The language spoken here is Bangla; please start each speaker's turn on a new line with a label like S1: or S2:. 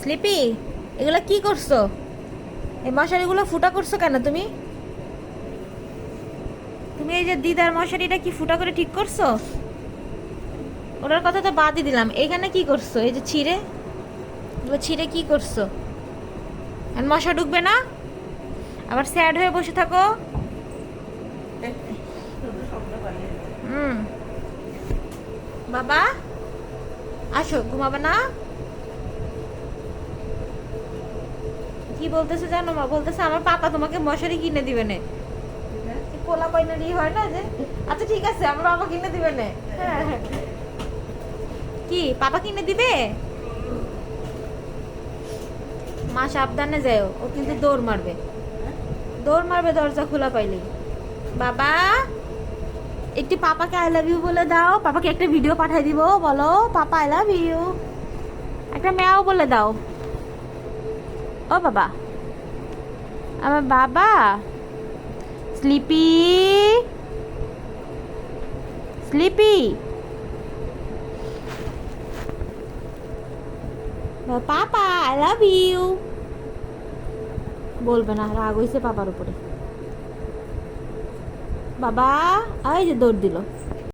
S1: স্লিপি, এগুলো কি করছো? এই মশারিগুলো ফুটা করছো কেন তুমি? তুমি এই যে দিদার মশারিটা কি ফুটা করে ঠিক করছো? ওটার কথা তো বাদই দিলাম, এখানে কি করছো? এই যে ছিঁড়ে, এগুলো ছিঁড়ে কি করছো? আর মশা ঢুকবে না? আবার স্যাড হয়ে বসে থাকো। হুম। বাবা, আসো, ঘুমাবে না? কি বলতেছে জানো? মা বলতেছে আমার পাপা তোমাকে মশারি কিনে দিবে না। পোলা পাইনারি হয় না যে, আচ্ছা ঠিক আছে আমার বাবা কিনে দিবে না। হ্যাঁ হ্যাঁ। কি পাপা কিনে দিবে? মা সাবধানে যাও, ও কিন্তু দৌড় মারবে। দৌড় মারবে দরজা খোলা পাইলেই। বাবা, একটি পাপাকে আই লাভ ইউ বলে দাও। পাপাকে একটা ভিডিও পাঠিয়ে দিব, বলো পাপা আই লাভ ইউ। একটা ম্যাও বলে দাও। ও বাবা, আমার বাবা sleepy, sleepy, papa I love you বলবে না, রাগ হইছে পাপার উপরে। বাবা, এই যে দৌড় দিল।